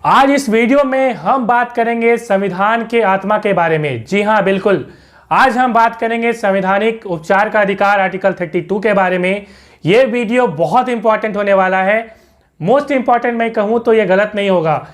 आज इस वीडियो में हम बात करेंगे संविधान के आत्मा के बारे में। जी हाँ, बिल्कुल। आज हम बात करेंगे संवैधानिक उपचार का अधिकार आर्टिकल 32 के बारे में। यह वीडियो बहुत इंपॉर्टेंट होने वाला है। मोस्ट इंपॉर्टेंट मैं कहूँ तो यह गलत नहीं होगा।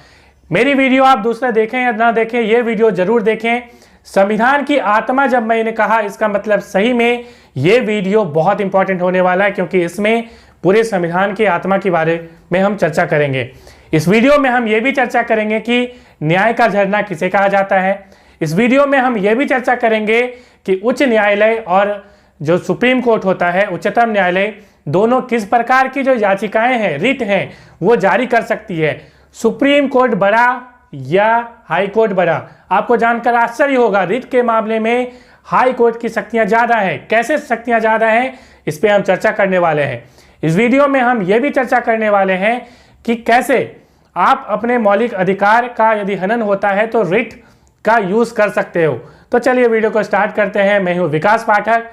मेरी वीडियो आप दूसरा देखें या ना देखें, यह वीडियो जरूर देखें। संविधान की आत्मा जब मैंने कहा, इसका मतलब सही में यह वीडियो बहुत इंपॉर्टेंट होने वाला है, क्योंकि इसमें पूरे संविधान की आत्मा के बारे में हम चर्चा करेंगे। इस वीडियो में हम ये भी चर्चा करेंगे कि न्याय का झरना किसे कहा जाता है। इस वीडियो में हम ये भी चर्चा करेंगे कि उच्च न्यायालय और जो सुप्रीम कोर्ट होता है, उच्चतम न्यायालय, दोनों किस प्रकार की जो याचिकाएं हैं, रिट हैं, वो जारी कर सकती है। सुप्रीम कोर्ट बड़ा या हाई कोर्ट बड़ा? आपको जानकर आश्चर्य होगा, रिट के मामले में हाई कोर्ट की शक्तियां ज्यादा है। कैसे शक्तियां ज्यादा हैं, इस पे हम चर्चा करने वाले हैं। इस वीडियो में हम ये भी चर्चा करने वाले हैं कि कैसे आप अपने मौलिक अधिकार का यदि हनन होता है तो रिट का यूज कर सकते हो। तो चलिए वीडियो को स्टार्ट करते हैं। मैं हूं विकास पाठक।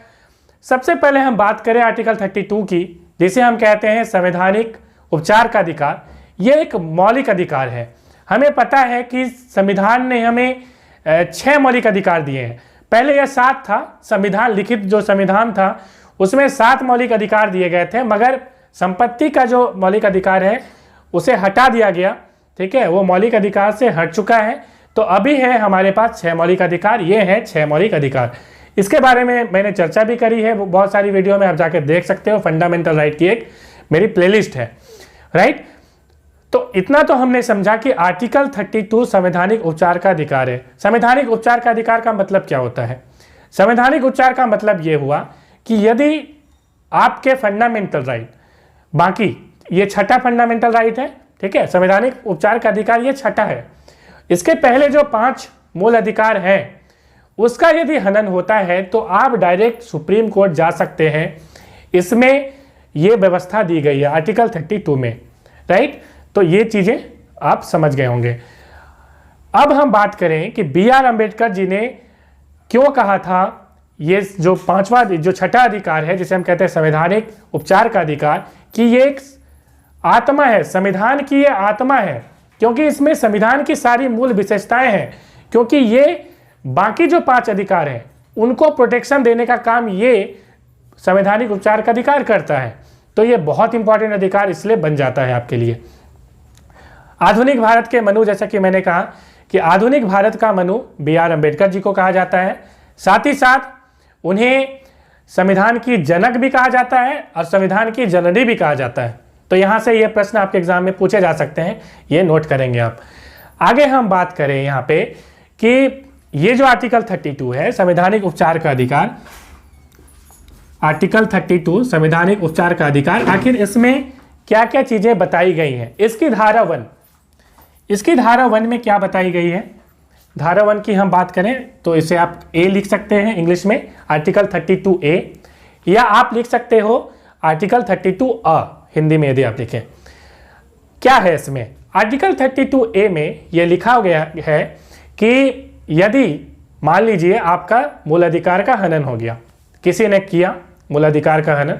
सबसे पहले हम बात करें आर्टिकल 32 की, जिसे हम कहते हैं संवैधानिक उपचार का अधिकार। यह एक मौलिक अधिकार है। हमें पता है कि संविधान ने हमें 6 मौलिक अधिकार दिए हैं। पहले यह 7 था। संविधान लिखित जो संविधान था उसमें 7 मौलिक अधिकार दिए गए थे, मगर संपत्ति का जो मौलिक अधिकार है उसे हटा दिया गया। ठीक है, वो मौलिक अधिकार से हट चुका है। तो अभी है हमारे पास 6 मौलिक अधिकार। ये हैं 6 मौलिक अधिकार। इसके बारे में मैंने चर्चा भी करी है बहुत सारी वीडियो में, आप जाके देख सकते हो। फंडामेंटल राइट की एक मेरी प्लेलिस्ट है, राइट। तो इतना तो हमने समझा कि आर्टिकल 32 संवैधानिक उपचार का अधिकार है। संवैधानिक उपचार का अधिकार का मतलब क्या होता है? संवैधानिक उपचार का मतलब यह हुआ कि यदि आपके फंडामेंटल राइट, बाकी ये छठा फंडामेंटल राइट है, ठीक है, संवैधानिक उपचार का अधिकार ये छठा है। इसके पहले जो 5 मूल अधिकार हैं उसका यदि हनन होता है तो आप डायरेक्ट सुप्रीम कोर्ट जा सकते हैं। इसमें ये व्यवस्था दी गई है आर्टिकल 32 में, राइट। तो ये चीजें आप समझ गए होंगे। अब हम बात करें कि B.R. अम्बेडकर जी ने क्यों कहा था ये जो 5वां जो छठा अधिकार है, जिसे हम कहते हैं संवैधानिक उपचार का अधिकार, कि ये एक आत्मा है, संविधान की ये आत्मा है, क्योंकि इसमें संविधान की सारी मूल विशेषताएं हैं। क्योंकि ये बाकी जो 5 अधिकार हैं उनको प्रोटेक्शन देने का काम ये संवैधानिक उपचार का अधिकार करता है। तो ये बहुत इंपॉर्टेंट अधिकार इसलिए बन जाता है आपके लिए। आधुनिक भारत के मनु, जैसा कि मैंने कहा कि आधुनिक भारत का मनु B.R. अम्बेडकर जी को कहा जाता है। साथ ही साथ उन्हें संविधान की जनक भी कहा जाता है और संविधान की जननी भी कहा जाता है। तो यहां से ये प्रश्न आपके एग्जाम में पूछे जा सकते हैं, ये नोट करेंगे आप। आगे हम बात करें यहाँ पे कि ये जो आर्टिकल 32 है संवैधानिक उपचार का अधिकार, आर्टिकल 32 संवैधानिक उपचार का अधिकार, आखिर इसमें क्या क्या चीजें बताई गई हैं। इसकी धारा 1 में क्या बताई गई है? धारा 1 की हम बात करें तो इसे आप ए लिख सकते हैं इंग्लिश में, आर्टिकल 32A, या आप लिख सकते हो आर्टिकल 32A हिंदी में यदि आप लिखें। क्या है इसमें? आर्टिकल 32A में यह लिखा गया है कि यदि मान लीजिए आपका मूल अधिकार का हनन हो गया, किसी ने किया मूल अधिकार का हनन,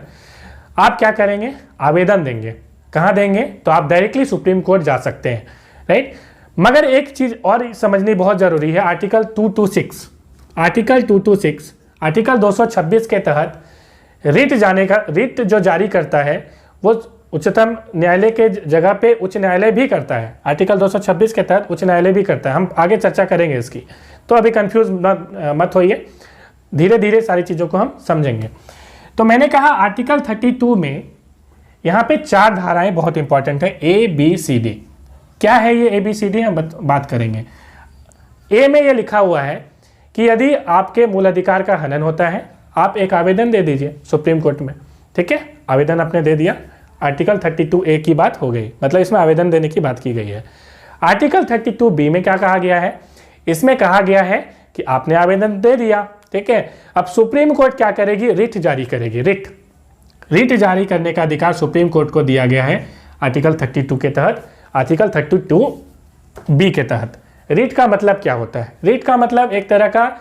आप क्या करेंगे? आवेदन देंगे। कहाँ देंगे? तो आप डायरेक्टली सुप्रीम कोर्ट जा सकते हैं, राइट। मगर एक चीज और समझनी बहुत जरूरी है। आर्टिकल 226, आर्टिकल 226, आर्टिकल 226 के तहत रिट जो जारी करता है वो उच्चतम न्यायालय के जगह पे उच्च न्यायालय भी करता है। आर्टिकल 226 के तहत उच्च न्यायालय भी करता है। हम आगे चर्चा करेंगे इसकी, तो अभी कंफ्यूज मत होइए, धीरे धीरे सारी चीज़ों को हम समझेंगे। तो मैंने कहा आर्टिकल 32 में यहाँ पे 4 धाराएं बहुत इंपॉर्टेंट है, ABCD। क्या है ये ABCD? हम बात करेंगे। ए में ये लिखा हुआ है कि यदि आपके मूल अधिकार का हनन होता है, आप एक आवेदन दे दीजिए सुप्रीम कोर्ट में। ठीक है, आवेदन आपने दे दिया, आर्टिकल 32A की बात हो गई, मतलब इसमें आवेदन देने की बात की गई है। आर्टिकल 32B में क्या कहा गया है? इसमें कहा गया है कि आपने आवेदन दे दिया, ठीक है, अब सुप्रीम कोर्ट क्या करेगी? रिट जारी करेगी। रिट जारी करने का अधिकार सुप्रीम कोर्ट को दिया गया है आर्टिकल 32 के तहत, आर्टिकल 32B के तहत। रिट का मतलब क्या होता है? रिट का मतलब एक तरह का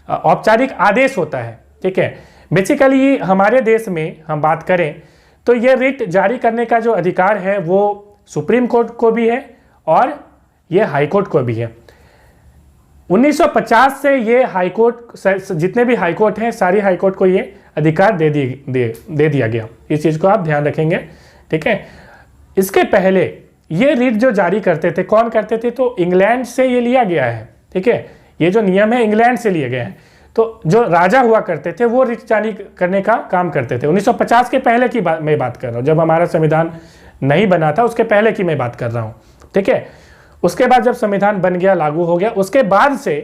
औपचारिक आदेश होता है, ठीक है। बेसिकली हमारे देश में हम बात करें तो ये रिट जारी करने का जो अधिकार है वो सुप्रीम कोर्ट को भी है और ये हाई कोर्ट को भी है। 1950 से ये हाई कोर्ट, जितने भी हाई कोर्ट हैं सारी हाई कोर्ट को ये अधिकार दे दिया गया। इस चीज़ को आप ध्यान रखेंगे, ठीक है। इसके पहले ये रिट जो जारी करते थे, कौन करते थे? तो इंग्लैंड से ये लिया गया है, ठीक है। ये जो नियम है इंग्लैंड से लिए गए हैं। तो जो राजा हुआ करते थे वो रिट जारी करने का काम करते थे। 1950 के पहले की मैं बात कर रहा हूँ, जब हमारा संविधान नहीं बना था उसके पहले की मैं बात कर रहा हूँ, ठीक है। उसके बाद जब संविधान बन गया, लागू हो गया, उसके बाद से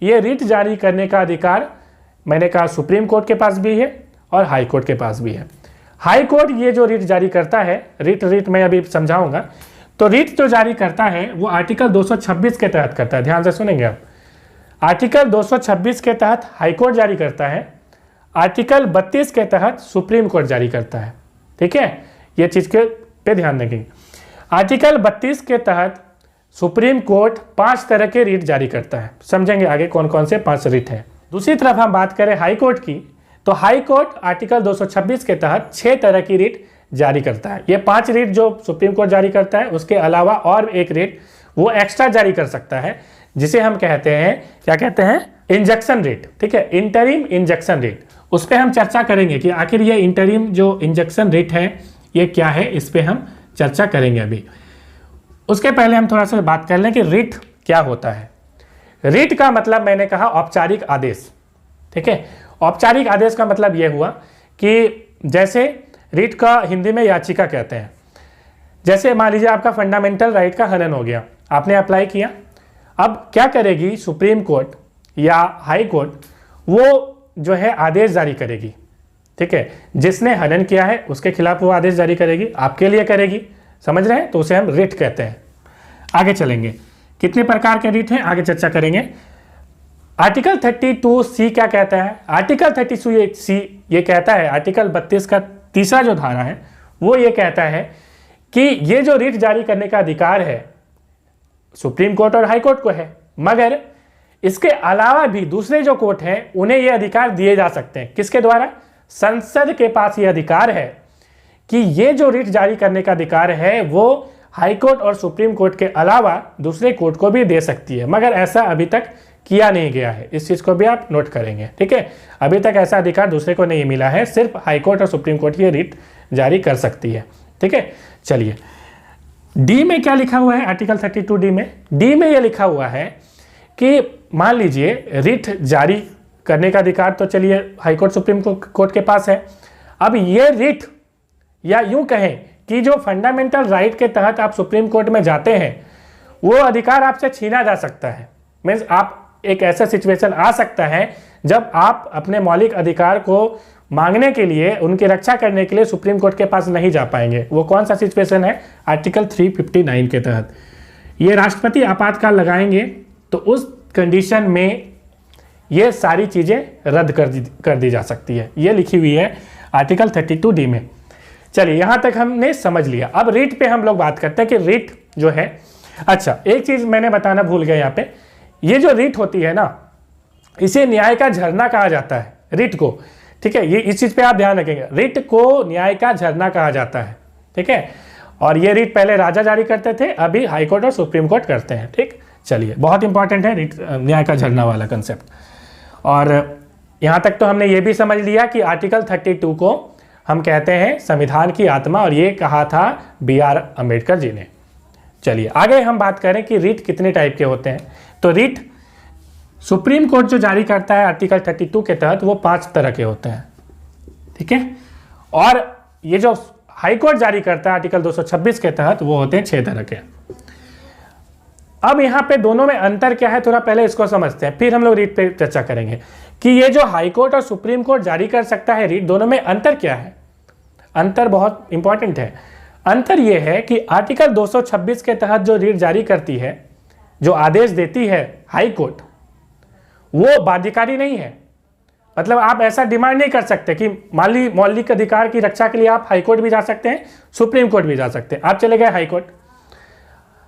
ये रिट जारी करने का अधिकार, मैंने कहा, सुप्रीम कोर्ट के पास भी है और हाई कोर्ट के पास भी है। हाई कोर्ट ये जो रिट जारी करता है, रिट मैं अभी समझाऊंगा। तो रिट जो जारी करता है वो आर्टिकल 226 के तहत करता है। ध्यान से सुनेंगे आप। आर्टिकल 226 के तहत हाई कोर्ट जारी करता है, आर्टिकल 32 के तहत सुप्रीम कोर्ट जारी करता है, ठीक है। ये चीज़ के पे ध्यान रखेंगे। आर्टिकल 32 के तहत सुप्रीम कोर्ट 5 तरह के रिट जारी करता है। समझेंगे आगे कौन कौन से 5 रिट हैं। दूसरी तरफ हम बात करें हाई कोर्ट की, तो हाई कोर्ट आर्टिकल 226 के तहत 6 तरह की रिट जारी करता है। ये 5 रिट जो सुप्रीम कोर्ट जारी करता है, उसके अलावा और एक रिट वो एक्स्ट्रा जारी कर सकता है, जिसे हम कहते हैं, क्या कहते हैं? इंजक्शन रिट, ठीक है। इंटरिम इंजक्शन रिट, उस पर हम चर्चा करेंगे कि आखिर ये इंटरिम जो इंजक्शन रिट है ये क्या है, इस पर हम चर्चा करेंगे अभी। उसके पहले हम थोड़ा सा बात कर लें कि रिट क्या होता है। रिट का मतलब मैंने कहा औपचारिक आदेश, ठीक है। औपचारिक आदेश का मतलब यह हुआ कि जैसे रिट का हिंदी में याचिका कहते हैं। जैसे मान लीजिए आपका फंडामेंटल राइट का हनन हो गया, आपने अप्लाई किया। अब क्या करेगी सुप्रीम कोर्ट या हाई कोर्ट? वो जो है आदेश जारी करेगी, ठीक है। जिसने हनन किया है उसके खिलाफ वो आदेश जारी करेगी, आपके लिए करेगी, समझ रहे हैं? तो उसे हम रिट कहते हैं। आगे चलेंगे, कितने प्रकार के रिट हैं आगे चर्चा करेंगे। आर्टिकल 32C क्या कहता है? आर्टिकल 32C ये कहता है, आर्टिकल 32 का तीसरा जो धारा है वो ये कहता है कि ये जो रिट जारी करने का अधिकार है सुप्रीम कोर्ट और हाई कोर्ट को है, मगर इसके अलावा भी दूसरे जो कोर्ट हैं उन्हें ये अधिकार दिए जा सकते हैं। किसके द्वारा? संसद के पास ये अधिकार है कि ये जो रिट जारी करने का अधिकार है वो हाई कोर्ट और सुप्रीम कोर्ट के अलावा दूसरे कोर्ट को भी दे सकती है, मगर ऐसा अभी तक किया नहीं गया है। इस चीज़ को भी आप नोट करेंगे, ठीक है। अभी तक ऐसा अधिकार दूसरे को नहीं मिला है, सिर्फ हाई कोर्ट और सुप्रीम कोर्ट ये रिट जारी कर सकती है, ठीक है। चलिए, डी में क्या लिखा हुआ है? आर्टिकल 32D में, डी में ये लिखा हुआ है कि मान लीजिए रिट जारी करने का अधिकार तो चलिए हाई कोर्ट सुप्रीम कोर्ट के पास है। अब ये रिट, या यूं कहें कि जो फंडामेंटल राइट के तहत आप सुप्रीम कोर्ट में जाते हैं वो अधिकार आपसे छीना जा सकता है। मीन्स आप एक ऐसा सिचुएशन आ सकता है जब आप अपने मौलिक अधिकार को मांगने के लिए, उनकी रक्षा करने के लिए सुप्रीम कोर्ट के पास नहीं जा पाएंगे। वो कौन सा सिचुएशन है? आर्टिकल 359 के तहत ये राष्ट्रपति आपातकाल लगाएंगे तो उस कंडीशन में ये सारी चीज़ें रद्द कर दी जा सकती है। ये लिखी हुई है आर्टिकल 32D में। चलिए, यहाँ तक हमने समझ लिया। अब रिट पे हम लोग बात करते हैं कि रिट जो है, अच्छा एक चीज़ मैंने बताना भूल गया यहाँ पे, ये जो रिट होती है ना, इसे न्याय का झरना कहा जाता है, रिट को, ठीक है। ये इस चीज़ पे आप ध्यान रखेंगे, रिट को न्याय का झरना कहा जाता है, ठीक है। और ये रिट पहले राजा जारी करते थे, अभी हाई कोर्ट और सुप्रीम कोर्ट करते हैं, ठीक। चलिए, बहुत इंपॉर्टेंट है रिट, न्याय का झरना वाला कंसेप्ट। और यहाँ तक तो हमने ये भी समझ लिया कि आर्टिकल 32 को हम कहते हैं संविधान की आत्मा, और ये कहा था BR अम्बेडकर जी ने। चलिए आगे हम बात करें कि रिट कितने टाइप के होते हैं। तो रिट सुप्रीम कोर्ट जो जारी करता है आर्टिकल 32 के तहत वो 5 तरह के होते हैं, ठीक है। और ये जो हाई कोर्ट जारी करता है आर्टिकल 226 के तहत वो होते हैं 6 तरह के। अब यहाँ पे दोनों में अंतर क्या है, थोड़ा पहले इसको समझते हैं, फिर हम लोग रिट पे चर्चा करेंगे कि ये जो हाई कोर्ट और सुप्रीम कोर्ट जारी कर सकता है रिट, दोनों में अंतर क्या है। अंतर बहुत इंपॉर्टेंट है। अंतर यह है कि आर्टिकल 226 के तहत जो रिट जारी करती है, जो आदेश देती है हाई कोर्ट, वो बाध्यकारी नहीं है। मतलब आप ऐसा डिमांड नहीं कर सकते कि मौलिक अधिकार की रक्षा के लिए आप हाई कोर्ट भी जा सकते हैं, सुप्रीम कोर्ट भी जा सकते हैं। आप चले गए हाई कोर्ट,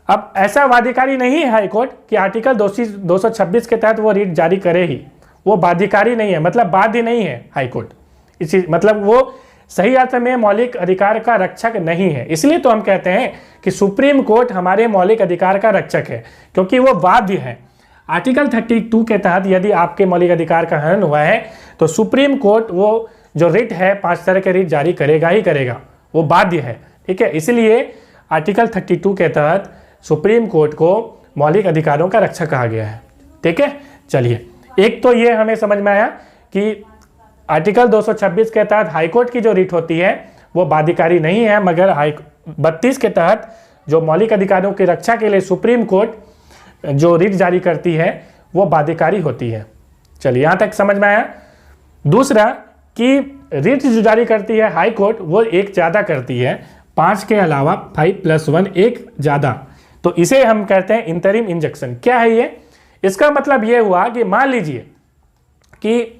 अब ऐसा बाध्यकारी नहीं है हाई कोर्ट कि आर्टिकल 226 के तहत वो रिट जारी करे ही, वो बाध्यकारी नहीं है, मतलब बाध्य नहीं है हाई कोर्ट। इसी मतलब वो सही अर्थ में मौलिक अधिकार का रक्षक नहीं है। इसलिए तो हम कहते हैं कि सुप्रीम कोर्ट हमारे मौलिक अधिकार का रक्षक है, क्योंकि वो बाध्य है। आर्टिकल 32 के तहत यदि आपके मौलिक अधिकार का हनन हुआ है तो सुप्रीम कोर्ट वो जो रिट है, 5 तरह के रिट जारी करेगा ही करेगा, वो बाध्य है। ठीक है, इसलिए आर्टिकल 32 के तहत सुप्रीम कोर्ट को मौलिक अधिकारों का रक्षक कहा गया है। ठीक है, चलिए, एक तो ये हमें समझ में आया कि आर्टिकल 226 के तहत हाईकोर्ट की जो रिट होती है वो बाध्यकारी नहीं है, मगर 32 के तहत जो मौलिक अधिकारों की रक्षा के लिए सुप्रीम कोर्ट जो रिट जारी करती है वो बाध्यकारी होती है। चलिए, यहाँ तक समझ में आया। दूसरा कि रिट जो जारी करती है हाई कोर्ट, वो एक ज़्यादा करती है, 5 के अलावा 5+1 एक ज़्यादा, तो इसे हम कहते हैं इंटरिम इंजंक्शन। क्या है ये? इसका मतलब ये हुआ कि मान लीजिए कि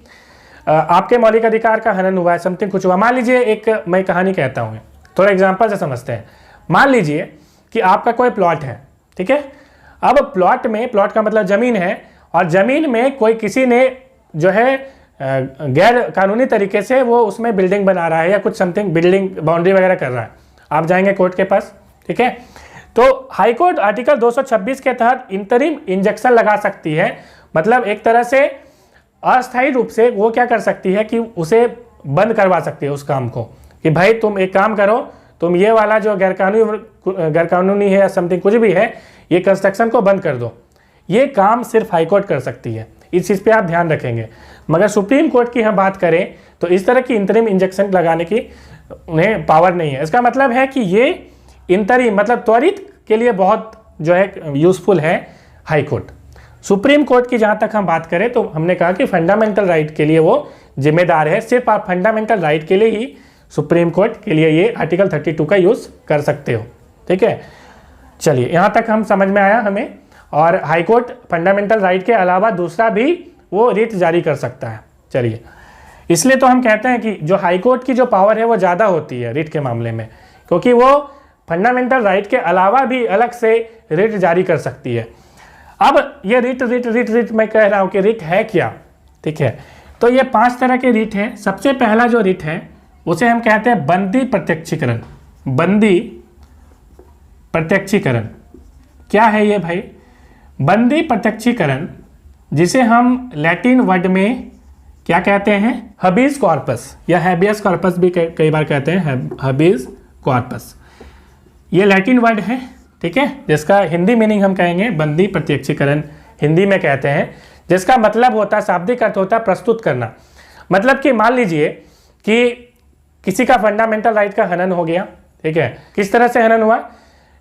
आपके मौलिक अधिकार का हनन हुआ है, समथिंग कुछ हुआ। मान लीजिए, एक मैं कहानी कहता हूँ, थोड़ा एग्जांपल से समझते हैं। मान लीजिए कि आपका कोई प्लॉट है, ठीक है। अब प्लॉट में, प्लॉट का मतलब ज़मीन है, और ज़मीन में कोई किसी ने जो है गैर कानूनी तरीके से वो उसमें बिल्डिंग बना रहा है या कुछ समथिंग बिल्डिंग बाउंड्री वगैरह कर रहा है। आप जाएंगे कोर्ट के पास, ठीक है। तो हाई कोर्ट आर्टिकल 226 के तहत इंटरिम इंजंक्शन लगा सकती है, मतलब एक तरह से अस्थायी रूप से वो क्या कर सकती है कि उसे बंद करवा सकती है उस काम को, कि भाई तुम एक काम करो, तुम ये वाला जो गैरकानूनी है या समथिंग कुछ भी है, ये कंस्ट्रक्शन को बंद कर दो। ये काम सिर्फ हाई कोर्ट कर सकती है, इस चीज़ पे आप ध्यान रखेंगे। मगर सुप्रीम कोर्ट की हम बात करें तो इस तरह की इंटरिम इंजंक्शन लगाने की उन्हें पावर नहीं है। इसका मतलब है कि ये इंटरिम मतलब त्वरित के लिए बहुत जो है यूजफुल है हाई कोर्ट। सुप्रीम कोर्ट की जहाँ तक हम बात करें तो हमने कहा कि फंडामेंटल राइट के लिए वो जिम्मेदार है। सिर्फ आप फंडामेंटल राइट के लिए ही सुप्रीम कोर्ट के लिए ये आर्टिकल 32 का यूज़ कर सकते हो, ठीक है। चलिए, यहाँ तक हम समझ में आया हमें। और हाई कोर्ट फंडामेंटल राइट के अलावा दूसरा भी वो रिट जारी कर सकता है। चलिए, इसलिए तो हम कहते हैं कि जो हाई कोर्ट की जो पावर है वो ज़्यादा होती है रिट के मामले में, क्योंकि वो फंडामेंटल राइट के अलावा भी अलग से रिट जारी कर सकती है। अब ये रिट मैं कह रहा हूँ कि रिट है क्या, ठीक है। तो ये 5 तरह के रिट हैं। सबसे पहला जो रिट है उसे हम कहते हैं बंदी प्रत्यक्षीकरण। बंदी प्रत्यक्षीकरण क्या है ये भाई? बंदी प्रत्यक्षीकरण, जिसे हम लैटिन वर्ड में क्या कहते हैं, हबीज कॉर्पस या हैबियस कॉर्पस भी कई बार कहते हैं, हबीज कॉर्पस। ये लैटिन वर्ड है, ठीक है, जिसका हिंदी मीनिंग हम कहेंगे बंदी प्रत्यक्षीकरण, हिंदी में कहते हैं, जिसका मतलब होता है, शाब्दिक अर्थ होता है प्रस्तुत करना। मतलब कि मान लीजिए कि किसी का फंडामेंटल राइट का हनन हो गया, ठीक है। किस तरह से हनन हुआ?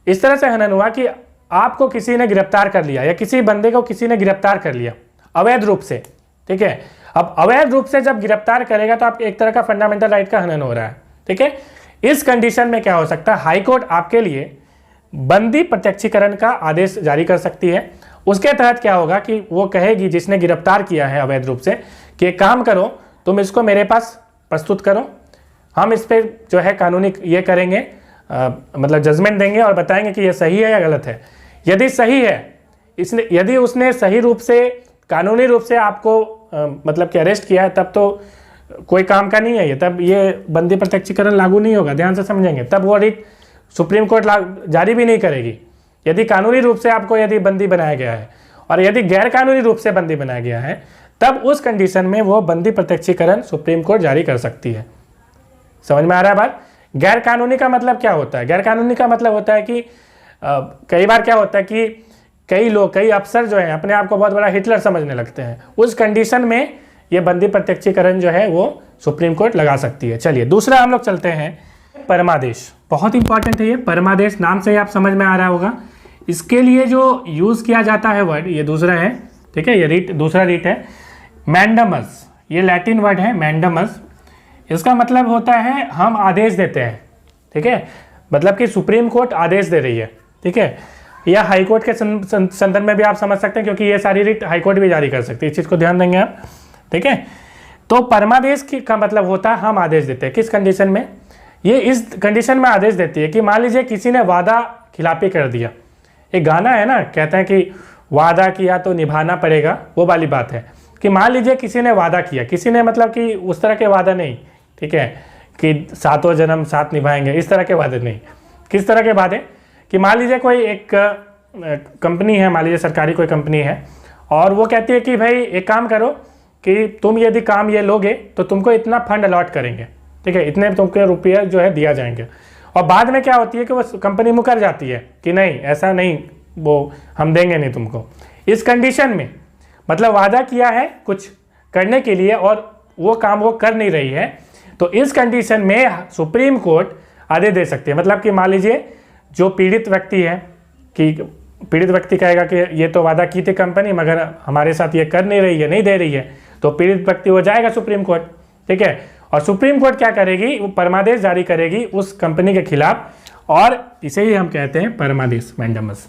इस तरह से हनन हुआ कि आपको किसी ने गिरफ्तार कर लिया या किसी बंदे को किसी ने गिरफ्तार कर लिया अवैध रूप से, ठीक है। अब अवैध रूप से जब गिरफ्तार करेगा तो आप एक तरह का फंडामेंटल राइट का हनन हो रहा है, ठीक है। इस कंडीशन में क्या हो सकता है, हाई कोर्ट आपके लिए बंदी प्रत्यक्षीकरण का आदेश जारी कर सकती है। उसके तहत क्या होगा कि वो कहेगी जिसने गिरफ्तार किया है अवैध रूप से कि एक काम करो, तुम इसको मेरे पास प्रस्तुत करो, हम इस पर जो है कानूनी ये करेंगे, मतलब जजमेंट देंगे और बताएंगे कि ये सही है या गलत है। यदि सही है, यदि उसने सही रूप से कानूनी रूप से आपको मतलब कि अरेस्ट किया है, तब तो कोई काम का नहीं है ये, तब ये बंदी प्रत्यक्षीकरण लागू नहीं होगा, ध्यान से समझेंगे। तब वो रिट सुप्रीम कोर्ट जारी भी नहीं करेगी। यदि कानूनी रूप से आपको यदि बंदी बनाया गया है और यदि गैर कानूनी रूप से बंदी बनाया गया है, तब उस कंडीशन में वो बंदी प्रत्यक्षीकरण सुप्रीम कोर्ट जारी कर सकती है। समझ में आ रहा है बात? गैर कानूनी का मतलब क्या होता है? गैर कानूनी का मतलब होता है कि कई बार क्या होता है कि कई लोग, कई अफसर जो है अपने आप को बहुत बड़ा हिटलर समझने लगते हैं। उस कंडीशन में ये बंदी प्रत्यक्षीकरण जो है वो सुप्रीम कोर्ट लगा सकती है। चलिए, दूसरा हम लोग चलते हैं परमादेश। बहुत इंपॉर्टेंट है ये परमादेश, नाम से ही आप समझ में आ रहा होगा। इसके लिए जो यूज़ किया जाता है वर्ड, ये दूसरा है, ठीक है। ये रिट, दूसरा रिट है मैंडमस। ये लैटिन वर्ड है मैंडमस। इसका मतलब होता है हम आदेश देते हैं, ठीक है। मतलब कि सुप्रीम कोर्ट आदेश दे रही है, ठीक है। या हाई कोर्ट के संदर्भ में भी आप समझ सकते हैं, क्योंकि ये सारी रिट हाई कोर्ट भी जारी कर सकती है। इस चीज़ को ध्यान देंगे आप, ठीक है। तो परमादेश का मतलब होता है हम आदेश देते हैं। किस कंडीशन में? ये इस कंडीशन में आदेश देती है कि मान लीजिए किसी ने वादा खिलाफी कर दिया। एक गाना है ना, कहते हैं कि वादा किया तो निभाना पड़ेगा, वो वाली बात है कि मान लीजिए किसी ने वादा किया, किसी ने मतलब कि उस तरह के वादा नहीं, ठीक है, कि सातों जन्म साथ निभाएंगे, इस तरह के वादे नहीं। किस तरह के वादे कि मान लीजिए कोई एक कंपनी है, मान लीजिए सरकारी कोई कंपनी है, और वो कहती है कि भाई एक काम करो कि तुम यदि काम ये लोगे तो तुमको इतना फंड अलॉट करेंगे, ठीक है, इतने तुमको रुपये जो है दिया जाएंगे। और बाद में क्या होती है कि वो कंपनी मुकर जाती है कि नहीं ऐसा नहीं, वो हम देंगे नहीं तुमको। इस कंडीशन में मतलब वादा किया है कुछ करने के लिए और वो काम वो कर नहीं रही है, तो इस कंडीशन में सुप्रीम कोर्ट आदेश दे सकती है। मतलब कि मान लीजिए जो पीड़ित व्यक्ति है, कि पीड़ित व्यक्ति कहेगा कि ये तो वादा की थी कंपनी मगर हमारे साथ ये कर नहीं रही है, नहीं दे रही है, तो पीड़ित व्यक्ति वो जाएगा सुप्रीम कोर्ट, ठीक है। और सुप्रीम कोर्ट क्या करेगी, वो परमादेश जारी करेगी उस कंपनी के खिलाफ, और इसे ही हम कहते हैं परमादेश, मैंडेमस।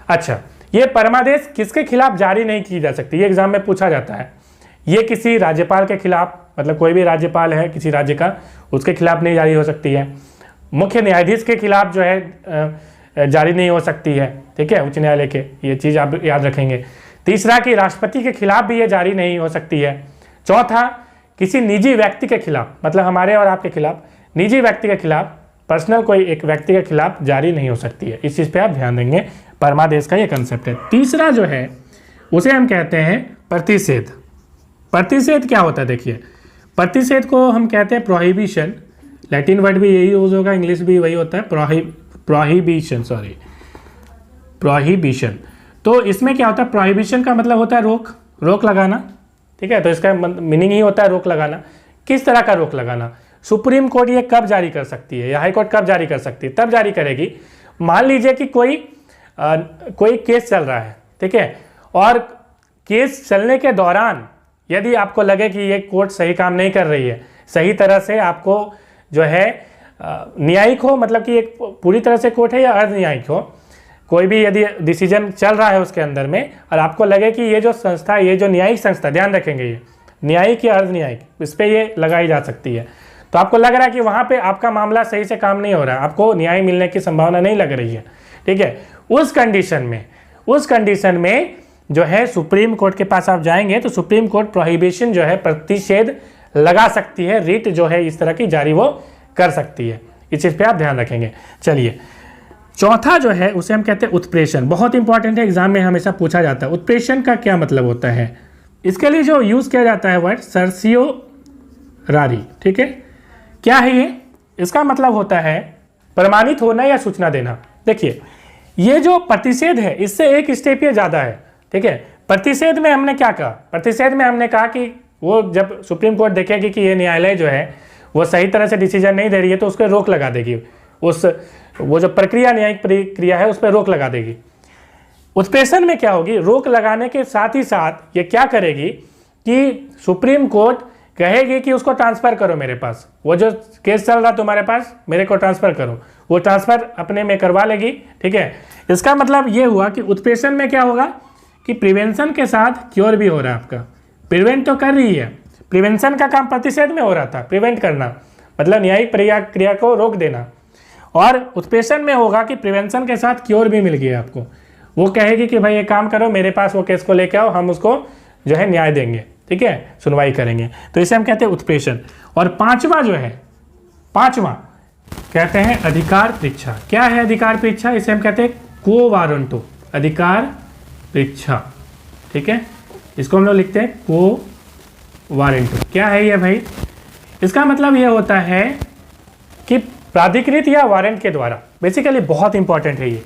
अच्छा, ये परमादेश किसके खिलाफ जारी नहीं की जा सकती, ये एग्जाम में पूछा जाता है। ये किसी राज्यपाल के खिलाफ, मतलब कोई भी राज्यपाल है किसी राज्य का, उसके खिलाफ नहीं जारी हो सकती है। मुख्य न्यायाधीश के खिलाफ जो है जारी नहीं हो सकती है, ठीक है, उच्च न्यायालय के, ये चीज़ आप याद रखेंगे। तीसरा कि राष्ट्रपति के खिलाफ भी ये जारी नहीं हो सकती है। चौथा, किसी निजी व्यक्ति के खिलाफ, मतलब हमारे और आपके खिलाफ, निजी व्यक्ति के खिलाफ, पर्सनल कोई एक व्यक्ति के खिलाफ जारी नहीं हो सकती है। इस चीज़ पे आप ध्यान देंगे, परमादेश का ये कंसेप्ट है। तीसरा जो है उसे हम कहते हैं प्रतिषेध। प्रतिषेध क्या होता है, देखिए, प्रतिषेध को हम कहते हैं प्रोहिबिशन, लैटिन वर्ड भी यही यूज होगा, इंग्लिश भी वही होता है, प्रोहिबिशन, सॉरी, प्रोहिबिशन। तो इसमें क्या होता है, प्रोहिबिशन का मतलब होता है रोक, रोक लगाना, ठीक है, तो इसका मीनिंग ही होता है रोक लगाना। किस तरह का रोक लगाना, सुप्रीम कोर्ट ये कब जारी कर सकती है या हाई कोर्ट कब जारी कर सकती है, तब जारी करेगी मान लीजिए कि कोई केस चल रहा है, ठीक है, और केस चलने के दौरान यदि आपको लगे कि ये कोर्ट सही काम नहीं कर रही है, सही तरह से आपको जो है न्यायिक हो, मतलब कि एक पूरी तरह से कोर्ट है या अर्ध न्यायिक हो, कोई भी यदि डिसीजन चल रहा है उसके अंदर में, और आपको लगे कि ये जो संस्था, ये जो न्यायिक संस्था, ध्यान रखेंगे ये न्यायिक या अर्ध न्यायिक, इस पर ये लगाई जा सकती है, तो आपको लग रहा है कि वहाँ पे आपका मामला सही से काम नहीं हो रहा है, आपको न्याय मिलने की संभावना नहीं लग रही है, ठीक है, उस कंडीशन में जो है सुप्रीम कोर्ट के पास आप जाएंगे तो सुप्रीम कोर्ट प्रोहिबिशन जो है, प्रतिषेध लगा सकती है, रिट जो है इस तरह की जारी वो कर सकती है। इस चीज़ पे आप ध्यान रखेंगे। चलिए, चौथा जो है उसे हम कहते हैं उत्प्रेषण। बहुत इंपॉर्टेंट है, एग्जाम में हमेशा पूछा जाता है, उत्प्रेषण का क्या मतलब होता है। इसके लिए जो यूज़ किया जाता है वर्ड सर्सियोरारी, ठीक है, क्या है ये, इसका मतलब होता है प्रमाणित होना या सूचना देना। देखिए, ये जो प्रतिषेध है इससे एक स्टेप ये ज़्यादा है, ठीक है। प्रतिषेध में हमने क्या कहा, प्रतिषेध में हमने कहा कि वो जब सुप्रीम कोर्ट देखेगी कि ये न्यायालय जो है वो सही तरह से डिसीजन नहीं दे रही है तो उस पर रोक लगा देगी, वो जो प्रक्रिया, न्यायिक प्रक्रिया है उस पर रोक लगा देगी। उत्प्रेषण में क्या होगी, रोक लगाने के साथ ही साथ ये क्या करेगी कि सुप्रीम कोर्ट कहेगी कि उसको ट्रांसफ़र करो मेरे पास, वो जो केस चल रहा तुम्हारे पास मेरे को ट्रांसफ़र करो, वो ट्रांसफ़र अपने में करवा लेगी, ठीक है। इसका मतलब ये हुआ कि उत्प्रेषण में क्या होगा कि प्रिवेंशन के साथ क्योर भी हो रहा है आपका, प्रिवेंट तो कर रही है, प्रिवेंशन का काम प्रतिषेध में हो रहा था, प्रिवेंट करना मतलब न्यायिक क्रिया को रोक देना, और उत्प्रेषण में होगा कि प्रिवेंशन के साथ क्योर भी मिल गया आपको, वो कहेगी कि भाई ये काम करो मेरे पास, वो केस को लेके आओ, हम उसको जो है न्याय देंगे, ठीक है, सुनवाई करेंगे, तो इसे हम कहते हैं उत्प्रेषण। और पांचवा जो है, पांचवा कहते हैं अधिकार परीक्षा। क्या है अधिकार परीक्षा, इसे हम कहते हैं को वारंटो, अधिकार परीक्षा, ठीक है, इसको हम लोग लिखते हैं को वारंटो। क्या है ये भाई, इसका मतलब ये होता है कि प्राधिकृत या वारंट के द्वारा, बेसिकली बहुत इंपॉर्टेंट है ये,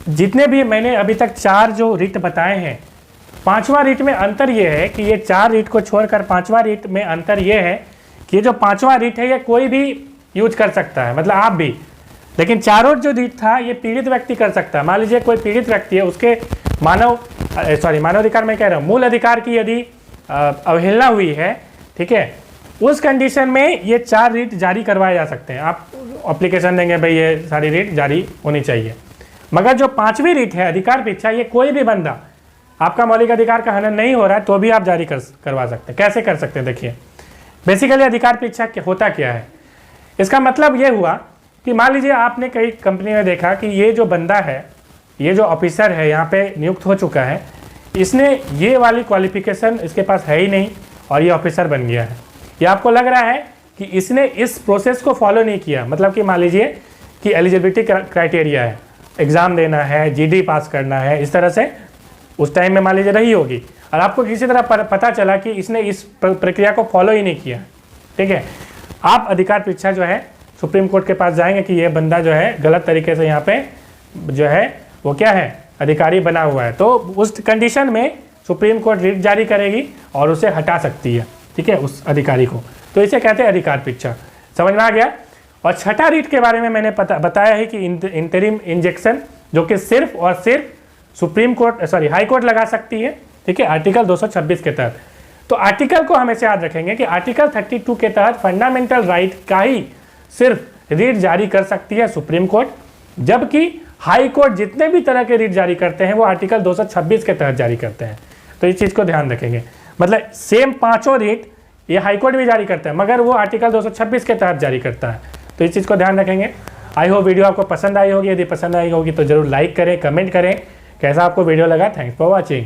जितने भी मैंने अभी तक 4 जो रिट बताए हैं, 5वां रिट में अंतर ये है कि ये 4 रिट को छोड़कर 5वां रिट में अंतर ये है कि ये जो 5वां रिट है ये कोई भी यूज कर सकता है, मतलब आप भी, लेकिन चारों जो रिट था ये पीड़ित व्यक्ति कर सकता है। मान लीजिए कोई पीड़ित व्यक्ति है, उसके मानवाधिकार मैं कह रहा हूँ, मूल अधिकार की यदि अवहेलना हुई है, ठीक है, उस कंडीशन में ये 4 रिट जारी करवाए जा सकते हैं। आप एप्लीकेशन देंगे भाई ये सारी रिट जारी होनी चाहिए, मगर जो 5वीं रिट है अधिकार परीक्षा, ये कोई भी बंदा, आपका मौलिक अधिकार का हनन नहीं हो रहा है तो भी आप जारी करवा सकते हैं। कैसे कर सकते हैं, देखिए, बेसिकली अधिकार परीक्षा होता क्या है, इसका मतलब ये हुआ कि मान लीजिए आपने कई कंपनी में देखा कि ये जो बंदा है, ये जो ऑफिसर है यहाँ पे नियुक्त हो चुका है, इसने ये वाली क्वालिफिकेशन इसके पास है ही नहीं और ये ऑफिसर बन गया है। ये आपको लग रहा है कि इसने इस प्रोसेस को फॉलो नहीं किया, मतलब कि मान लीजिए कि एलिजिबिलिटी क्राइटेरिया है, एग्ज़ाम देना है, जीडी पास करना है, इस तरह से उस टाइम में मान लीजिए रही होगी, और आपको किसी तरह पता चला कि इसने इस प्रक्रिया को फॉलो ही नहीं किया, ठीक है, आप अधिकार परीक्षा जो है सुप्रीम कोर्ट के पास जाएंगे कि ये बंदा जो है गलत तरीके से यहाँ पे जो है वो क्या है, अधिकारी बना हुआ है, तो उस कंडीशन में सुप्रीम कोर्ट रिट जारी करेगी और उसे हटा सकती है, ठीक है, उस अधिकारी को। तो इसे कहते हैं अधिकार परीक्षा। समझ में आ गया। और छठा रिट के बारे में मैंने बताया है कि इंटरिम इंजेक्शन, जो कि सिर्फ और सिर्फ सुप्रीम कोर्ट हाई कोर्ट लगा सकती है, ठीक है, आर्टिकल 226 के तहत। तो आर्टिकल को हमेशा याद रखेंगे कि आर्टिकल 32 के तहत फंडामेंटल राइट का ही सिर्फ रिट जारी कर सकती है सुप्रीम कोर्ट, जबकि हाई कोर्ट जितने भी तरह के रिट जारी करते हैं वो आर्टिकल 226 के तहत जारी करते हैं। तो इस चीज़ को ध्यान रखेंगे, मतलब सेम पांचों रिट ये हाई कोर्ट भी जारी करता है, मगर वो आर्टिकल 226 के तहत जारी करता है। तो इस चीज़ को ध्यान रखेंगे। आई होप वीडियो आपको पसंद आई होगी, यदि पसंद आई होगी तो जरूर लाइक करें, कमेंट करें कैसा आपको वीडियो लगा। Thanks for watching.